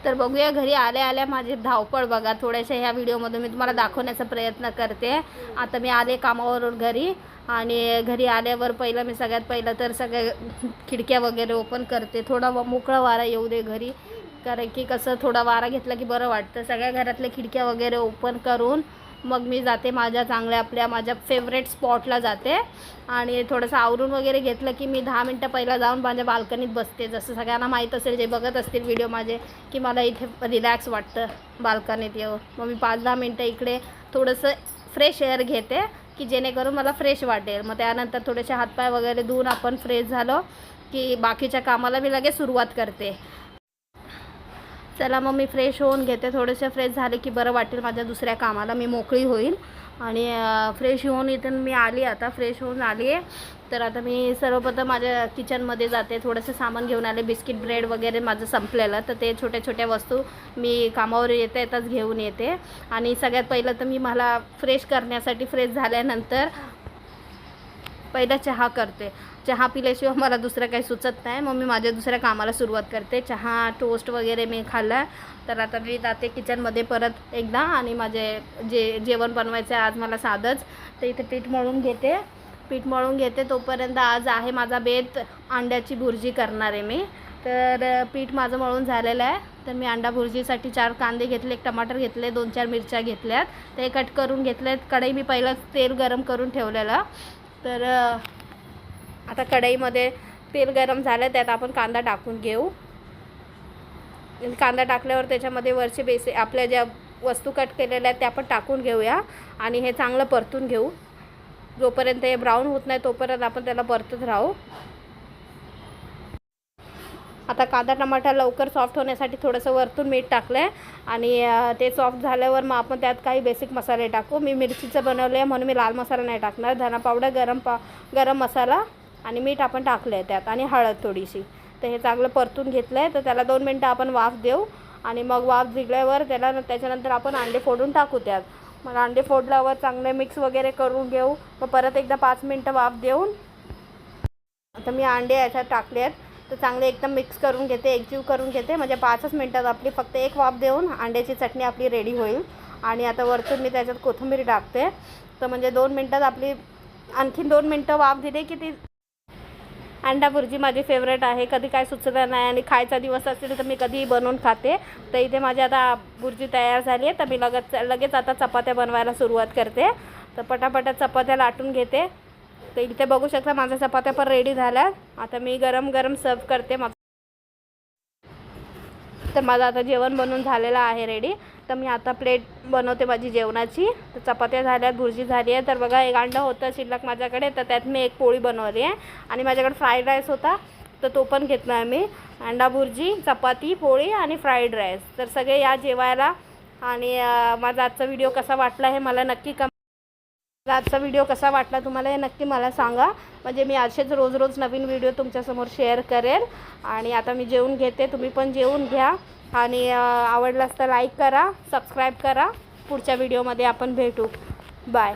तर बघूया घरी आल्या आल्या माझी धावपळ बघा. थोड्याशा ह्या व्हिडिओमध्ये मी तुम्हाला दाखवण्याचा प्रयत्न करते. आता मी आले कामावरून घरी आणि घरी आल्यावर पहिलं मी सगळ्यात पहिलं तर सगळ्या खिडक्या वगैरे ओपन करते. थोडा मोकळा वारा येऊ दे घरी, कारण की कसं थोडा वारा घेतला की बरं वाटतं. सगळ्या घरातल्या खिडक्या वगैरे ओपन करून मग मी जाते माझ्या चांगल्या माझ्या फेवरेट स्पॉटला जाते आणि थोडंसं आवरून वगैरे घेतलं की मी 10 मिनटं पहिला जाऊन माझ्या बाल्कनीत बसते. जसं सगळ्यांना माहीत असेल जे बघत असतील व्हिडिओ माझे की मला इथे रिलॅक्स वाटतं बाल्कनीत येऊन. मग मी 5-10 मिनटं इकडे थोडंसं फ्रेश एअर घेते की जेणेकरून मला फ्रेश वाटेल. मग त्यानंतर थोडेसे हातपाय वगैरे धुवून आपण फ्रेश झालो की बाकीच्या कामाला मी लगेच सुरुवात करते. चला मग मी फ्रेश होऊन घेते. थोडेसे फ्रेश झाले की बरं वाटेल, माझ्या दुसऱ्या कामाला मी मोकळी होईल. आणि फ्रेश होऊन इथून मी आली, आता फ्रेश होऊन आली आहे. तर आता मी सर्वप्रथम माझ्या किचनमध्ये जाते. थोडंसं सामान घेऊन आले, बिस्किट ब्रेड वगैरे माझं संपलेलं, तर ते छोट्या छोट्या वस्तू मी कामावर येताच घेऊन येते. आणि सगळ्यात पहिलं तर मी मला फ्रेश करण्यासाठी फ्रेश झाल्यानंतर पहिला चहा करते. चहा पिल्याशिवाय मला दुसरं काही सुचत नाही. मग मी माझ्या दुसऱ्या कामाला सुरुवात करते. चहा टोस्ट वगैरे मी खाल्ला. तर आता मी जाते किचनमध्ये परत एकदा आणि माझे जेवण बनवायचं आहे आज मला साधंच. तर इथे पीठ मळून घेते. तोपर्यंत आज आहे माझा बेत, अंड्याची भुर्जी करणार आहे मी. तर पीठ माझं मळून झालेलं आहे. तर मी अंडा भुर्जीसाठी 4 कांदे घेतले, 1 टमाटर घेतले, 2-4 मिरच्या घेतल्यात, ते कट करून घेतलेत. कढई मी पहिलं तेल गरम करून ठेवलेलं. तर आता कढईमध्ये तेल गरम झालं, त्यात आपण कांदा टाकून घेऊ. कांदा टाकल्यावर त्याच्यामध्ये वरचे आपल्या ज्या वस्तू कट केलेल्या आहेत त्या आपण टाकून घेऊया आणि हे चांगलं परतून घेऊ. जोपर्यंत हे ब्राऊन होत नाही तोपर्यंत आपण त्याला परतत राहू. आता कांदा टमाटर लवकर सॉफ्ट होण्यासाठी थोडंसं वरतून मीठ टाकलं आहे आणि ते सॉफ्ट झाल्यावर मग आपण त्यात काही बेसिक मसाले टाकू. मी मिरचीचं बनवलं आहे म्हणून मी लाल मसाला नाही टाकणार. धना पावडर, गरम मसाला आणि मीठ आपण टाकलं आहे त्यात आणि हळद थोडीशी. तर हे चांगलं परतून घेतलं आहे. तर त्याला 2 मिनटं आपण वाफ देऊ आणि मग वाफ दिल्यावर त्याच्यानंतर आपण अंडे फोडून टाकू त्यात. मग अंडे फोडल्यावर चांगले मिक्स वगैरे करून घेऊ. मग परत एकदा 5 मिनटं वाफ देऊन आता मी अंडे याच्यात टाकले आहेत. तर चांगले एकदम मिक्स करून घेते, एकजीव करून घेते. म्हणजे 5च मिनटात आपली फक्त एक वाफ देऊन अंड्याची चटणी आपली रेडी होईल. आणि आता वरतून मी त्याच्यात कोथिंबीर टाकते. तर म्हणजे 2 मिनटात आपली आणखीन 2 मिनटं वाफ दिली की ती अंडा भुर्जी माझी फेवरेट आहे. कधी काय सुचलं नाही आणि खायचा दिवस असेल तर मी कधीही बनवून खाते. तर इथे माझी आता भुर्जी तयार झाली आहे. तर मी लगेच आता चपात्या बनवायला सुरुवात करते. तर पटापटा चपात्या लाटून घेते. तर इथे बघू शकता माझ्या चपात्या पण रेडी झाल्या. आता मी गरम गरम सर्व करते. तर माझं आता जेवण बनवून झालेलं आहे रेडी. तर मी आता प्लेट बनवते माझी जेवणाची. तर चपात्या झाल्यात, भुर्जी झाली आहे. तर बघा एक अंडा होतं शिल्लक माझ्याकडे, तर त्यात मी 1 पोळी बनवली आहे. आणि माझ्याकडे फ्राईड राईस होता तर तो पण घेतला आहे मी. अंडा भुर्जी, चपाती, पोळी आणि फ्राईड राईस. तर सगळे या जेवायला. आणि माझा आजचा व्हिडिओ कसा वाटला हे मला नक्की आजचा व्हिडिओ कसा वाटला तुम्हाला हे नक्की मला सांगा. म्हणजे मी असेच रोज नवीन व्हिडिओ तुमच्यासमोर शेअर करेल. आणि आता मी जेवून घेते, तुम्ही पण जेवून घ्या. आणि आवडलास तर लाईक करा, सबस्क्राईब करा. पुढच्या व्हिडिओमध्ये आपण भेटू. बाय.